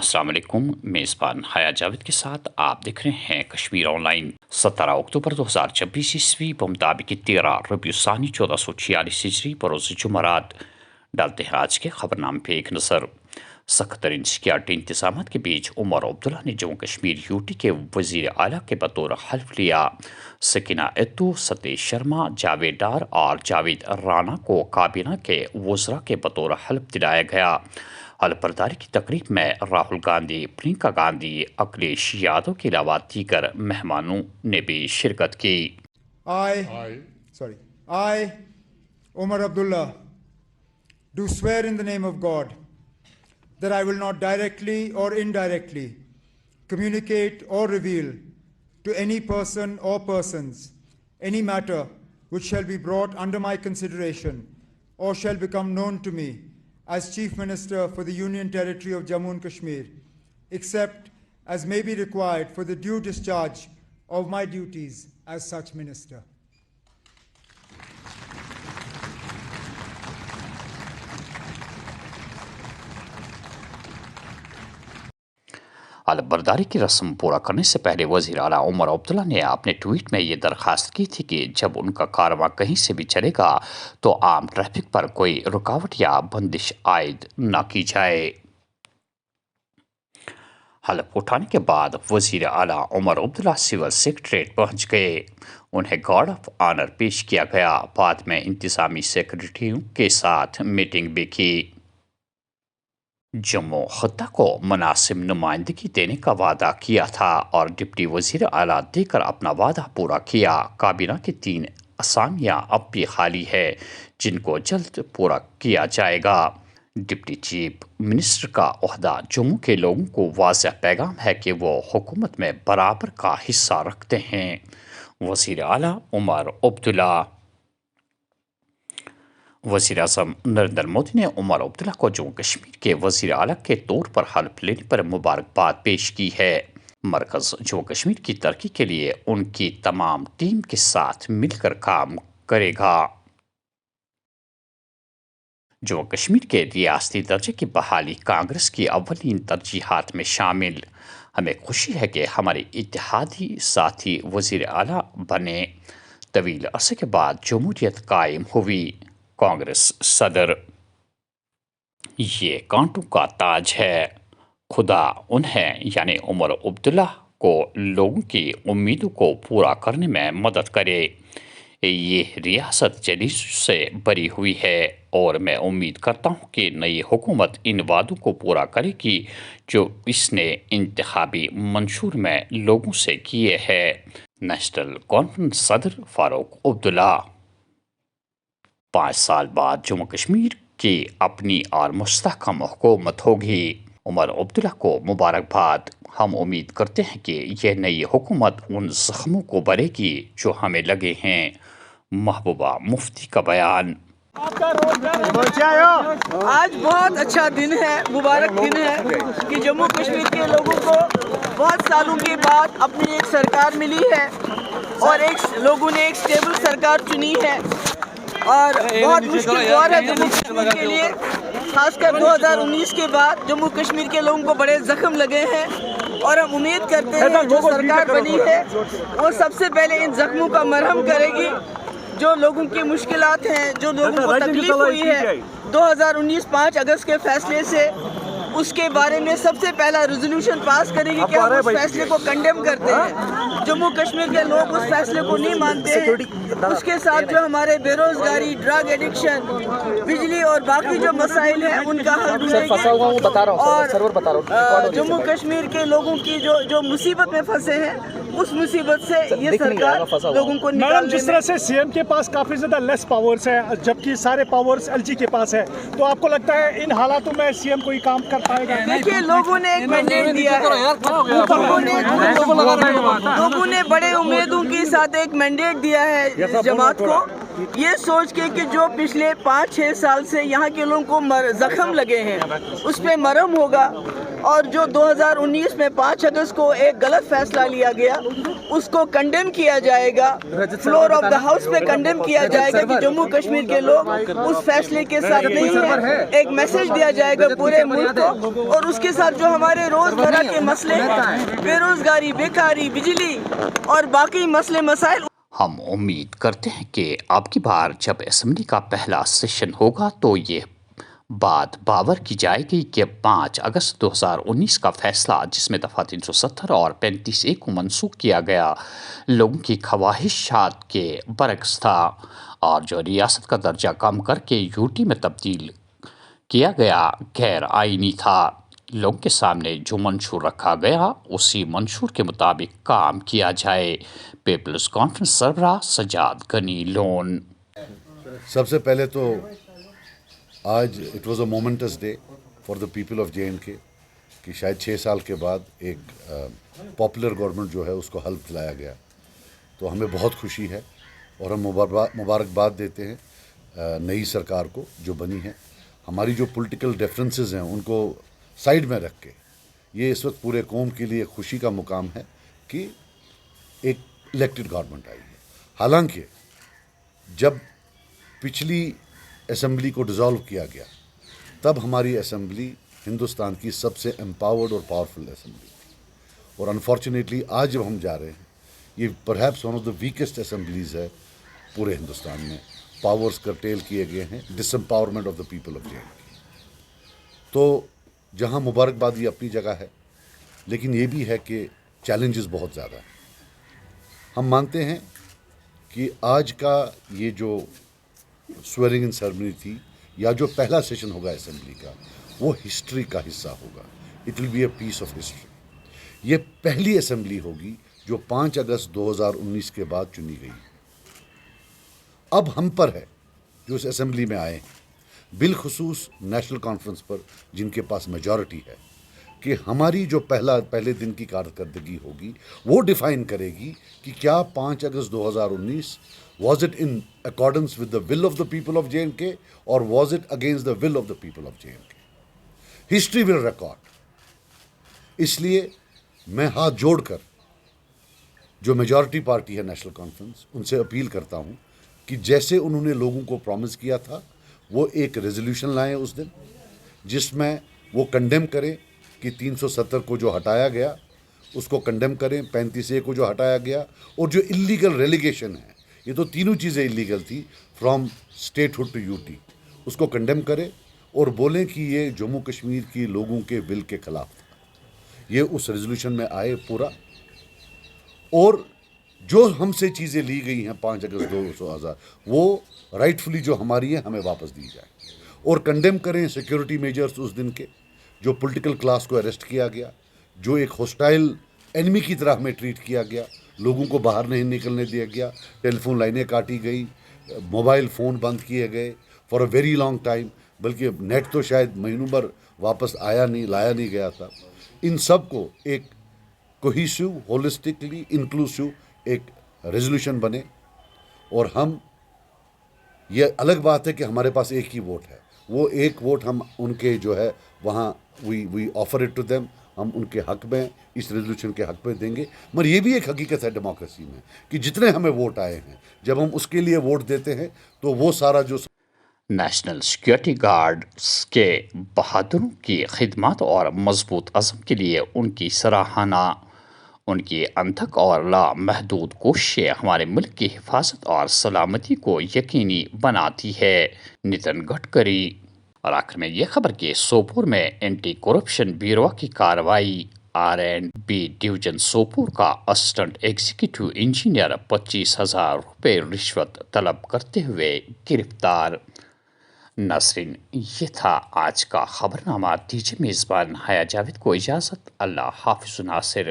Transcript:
السلام علیکم، میزبان حیا جاوید کے ساتھ آپ دیکھ رہے ہیں کشمیر آن لائن۔ 17 اکتوبر 2026 عیسوی بمطابق 13 ربیع الثانی 1446 ہجری بروز جمعرات۔ ڈالتے ہیں آج کے خبرنامے پہ ایک نظر۔ سخت ترین سیکورٹی انتظامات کے بیچ عمر عبداللہ نے جموں کشمیر یوٹی کے وزیر اعلیٰ کے بطور حلف لیا۔ سکینہ اتو، ستیش شرما، جاوید ڈار اور جاوید رانا کو کابینہ کے وزراء کے بطور حلف دلایا گیا۔ حلف برداری کی تقریب میں راہل گاندھی، پرینکا گاندھی، اکھلیش یادو کے علاوہ دیگر مہمانوں نے بھی شرکت کی۔ I, Umar Abdullah, do swear in the name of God that I will not directly or indirectly communicate or reveal to any person or persons any matter which shall be brought under my consideration or shall become known to me as Chief Minister for the Union Territory of Jammu and Kashmir, except as may be required for the due discharge of my duties as such Minister. حلف برداری کی رسم پورا کرنے سے پہلے وزیر اعلیٰ عمر عبداللہ نے اپنے ٹویٹ میں یہ درخواست کی تھی کہ جب ان کا کارواں کہیں سے بھی چلے گا تو عام ٹریفک پر کوئی رکاوٹ یا بندش عائد نہ کی جائے۔ حلف اٹھانے کے بعد وزیر اعلیٰ عمر عبداللہ سول سیکریٹریٹ پہنچ گئے۔ انہیں گارڈ آف آنر پیش کیا گیا۔ بعد میں انتظامی سیکریٹریوں کے ساتھ میٹنگ بھی کی۔ جموں خطہ کو مناسب نمائندگی دینے کا وعدہ کیا تھا اور ڈپٹی وزیر اعلیٰ دے کر اپنا وعدہ پورا کیا۔ کابینہ کی 3 اسامیاں اب بھی خالی ہے جن کو جلد پورا کیا جائے گا۔ ڈپٹی چیف منسٹر کا عہدہ جموں کے لوگوں کو واضح پیغام ہے کہ وہ حکومت میں برابر کا حصہ رکھتے ہیں۔ وزیر اعلیٰ عمر عبداللہ۔ وزیر اعظم نریندر مودی نے عمر عبداللہ کو جموں کشمیر کے وزیر اعلیٰ کے طور پر حلف لینے پر مبارکباد پیش کی ہے۔ مرکز جموں کشمیر کی ترقی کے لیے ان کی تمام ٹیم کے ساتھ مل کر کام کرے گا۔ جموں کشمیر کے ریاستی درجے کی بحالی کانگریس کی اولین ترجیحات میں شامل۔ ہمیں خوشی ہے کہ ہمارے اتحادی ساتھی وزیر اعلیٰ بنے۔ طویل عرصے کے بعد جمہوریت قائم ہوئی۔ کانگریس صدر۔ یہ کانٹوں کا تاج ہے۔ خدا انہیں یعنی عمر عبداللہ کو لوگوں کی امیدوں کو پورا کرنے میں مدد کرے۔ یہ ریاست چیلنجوں سے بری ہوئی ہے اور میں امید کرتا ہوں کہ نئی حکومت ان وعدوں کو پورا کرے گی جو اس نے انتخابی منشور میں لوگوں سے کیے ہیں۔ نیشنل کانفرنس صدر فاروق عبداللہ۔ 5 سال بعد جموں کشمیر کی اپنی اور مستحکم حکومت ہوگی۔ عمر عبداللہ کو مبارکباد۔ ہم امید کرتے ہیں کہ یہ نئی حکومت ان زخموں کو بھرے گی جو ہمیں لگے ہیں۔ محبوبہ مفتی کا بیان۔ آج بہت اچھا دن ہے، مبارک دن ہے کہ جموں کشمیر کے لوگوں کو بہت سالوں کے بعد اپنی ایک سرکار ملی ہے اور لوگوں نے ایک سٹیبل سرکار چنی ہے اور بہت مشکل دور ہے جموں کشمیر کے لیے، خاص کر 2019 کے بعد جموں کشمیر کے لوگوں کو بڑے زخم لگے ہیں اور ہم امید کرتے ہیں جو سرکار بنی ہے وہ سب سے پہلے ان زخموں کا مرہم کرے گی۔ جو لوگوں کی مشکلات ہیں، جو لوگوں کو تکلیف ہوئی ہے 2019 5 اگست کے فیصلے سے، اس کے بارے میں سب سے پہلا ریزولوشن پاس کرے گی کہ ہم اس فیصلے کو کنڈیم کرتے ہیں۔ جموں کشمیر کے لوگ اس فیصلے کو نہیں مانتے ہیں۔ اس کے ساتھ جو ہمارے بے روزگاری، ڈرگ ایڈکشن، بجلی اور باقی جو مسائل ہیں ان کا حل ڈھونڈے گی اور جموں کشمیر کے لوگوں کی جو مصیبت میں پھنسے ہیں اس مصیبت سے یہ سرکار لوگوں کو میڈم جس طرح سے سی ایم کے پاس کافی زیادہ لیس پاورز ہے جبکہ سارے پاورز ایل جی کے پاس ہے، تو آپ کو لگتا ہے ان حالاتوں میں سی ایم کوئی کام کر پائے گا؟ دیکھیے لوگوں نے ایک مینڈیٹ دیا ہے، لوگوں نے بڑے امیدوں کے ساتھ ایک مینڈیٹ دیا ہے جماعت کو، یہ سوچ کے کہ جو پچھلے 5-6 سال سے یہاں کے لوگوں کو زخم لگے ہیں اس پہ مرہم ہوگا۔ اور جو 2019 میں 5 اگست کو ایک غلط فیصلہ لیا گیا اس کو کنڈیم کیا جائے گا، فلور آف دا ہاؤس پہ کنڈیم کیا جائے گا کہ جموں کشمیر کے لوگ اس فیصلے کے ساتھ نہیں ہیں. ایک میسج دیا جائے گا پورے ملک کو، اور اس کے ساتھ جو ہمارے روزمرہ کے مسئلے ہیں، بے روزگاری، بیکاری، بجلی اور باقی مسئلے مسائل. ہم امید کرتے ہیں کہ اب کی بار جب اسمبلی کا پہلا سیشن ہوگا تو یہ بات باور کی جائے گی کہ 5 اگست 2019 کا فیصلہ، جس میں دفعہ 370 اور 35A کو منسوخ کیا گیا، لوگوں کی خواہشات کے برعکس تھا، اور جو ریاست کا درجہ کم کر کے یوٹی میں تبدیل کیا گیا غیر آئینی تھا. لوگوں کے سامنے جو منشور رکھا گیا اسی منشور کے مطابق کام کیا جائے. پیپلز کانفرنس سربراہ سجاد غنی لون. سب سے پہلے تو آج it was a moments day for the people of JNK کہ شاید 6 سال کے بعد ایک پاپولر گورنمنٹ جو ہے اس کو حلف دلایا گیا، تو ہمیں بہت خوشی ہے اور ہم مبارکباد دیتے ہیں نئی سرکار کو جو بنی ہے. ہماری جو پولیٹیکل ڈیفرنسز ہیں ان کو سائڈ میں رکھ کے یہ اس وقت پورے قوم کے لیے خوشی کا مقام ہے کہ ایک الیکٹڈ گورنمنٹ آئی ہے. حالانکہ جب پچھلی اسمبلی کو ڈیزالو کیا گیا تب ہماری اسمبلی ہندوستان کی سب سے امپاورڈ اور پاورفل اسمبلی تھی، اور انفارچونیٹلی آج جب ہم جا رہے ہیں یہ perhaps one of the weakest assemblies ہے پورے ہندوستان میں. پاورز کرٹیل کیے گئے ہیں، disempowerment of the people of JNK. تو جہاں مبارکبادی اپنی جگہ ہے، لیکن یہ بھی ہے کہ چیلنجز بہت زیادہ ہیں. ہم مانتے ہیں کہ آج کا یہ جو سویرنگ ان سیرمنی تھی یا جو پہلا سیشن ہوگا اسمبلی کا وہ ہسٹری کا حصہ ہوگا. It will be a piece of history. یہ پہلی اسمبلی ہوگی جو 5 اگست 2019 کے بعد چنی گئی. اب ہم پر ہے جو اس اسمبلی میں آئے ہیں، بالخصوص نیشنل کانفرنس پر جن کے پاس میجورٹی ہے، کہ ہماری جو پہلے دن کی کارکردگی ہوگی وہ ڈیفائن کرے گی کہ کیا 5 اگست 2019 was it in accordance with the will of the people of JNK اور was it against the will of the people of JNK. History will record. اس لیے میں ہاتھ جوڑ کر جو میجورٹی پارٹی ہے نیشنل کانفرنس ان سے اپیل کرتا ہوں کہ جیسے انہوں نے لوگوں کو پرومس کیا تھا وہ ایک ریزولوشن لائیں اس دن جس میں وہ کنڈیم کریں کہ 370 کو جو ہٹایا گیا اس کو کنڈیم کریں، 35A کو جو ہٹایا گیا، اور جو اللیگل ریلیگیشن ہے، یہ تو تینوں چیزیں اللیگل تھی from statehood to UT, اس کو کنڈیم کریں اور بولیں کہ یہ جموں کشمیر کی لوگوں کے ول کے خلاف تھا. یہ اس ریزولوشن میں آئے پورا، اور جو ہم سے چیزیں لی گئی ہیں 5 اگست 2000 وہ رائٹفلی جو ہماری ہیں ہمیں واپس دی جائے، اور کنڈیم کریں سیکیورٹی میجرز اس دن کے، جو پولیٹیکل کلاس کو اریسٹ کیا گیا، جو ایک ہوسٹائل اینمی کی طرح ہمیں ٹریٹ کیا گیا، لوگوں کو باہر نہیں نکلنے دیا گیا، ٹیلی فون لائنیں کاٹی گئی، موبائل فون بند کیے گئے for a very long time, بلکہ نیٹ تو شاید مہینوں بھر واپس لایا نہیں گیا تھا. ان سب کو ایک کوہیسو، ہولسٹکلی انکلوسیو ایک ریزولوشن بنے. اور ہم، یہ الگ بات ہے کہ ہمارے پاس ایک ہی ووٹ ہے، وہ ایک ووٹ ہم ان کے جو ہے وہاں we offer it to them, ہم ان کے حق میں اس ریزولوشن کے حق میں دیں گے. مگر یہ بھی ایک حقیقت ہے ڈیموکریسی میں کہ جتنے ہمیں ووٹ آئے ہیں جب ہم اس کے لیے ووٹ دیتے ہیں تو وہ سارا جو نیشنل سیکیورٹی گارڈز کے بہادروں کی خدمات اور مضبوط عزم کے لیے ان کی سراہنا، ان کی انتھک اور لامحدود کوششیں ہمارے ملک کی حفاظت اور سلامتی کو یقینی بناتی ہے. نتن گڈکری. اور آخر میں یہ خبر کہ سوپور میں اینٹی کرپشن بیورو کی کارروائی. R&B ڈویژن سوپور کا اسسٹنٹ ایگزیکٹو انجینئر 25,000 روپے رشوت طلب کرتے ہوئے گرفتار. ناظرین، یہ تھا آج کا خبرنامہ. دیجیے میزبان حیا جاوید کو اجازت. اللہ حافظ. ناصر.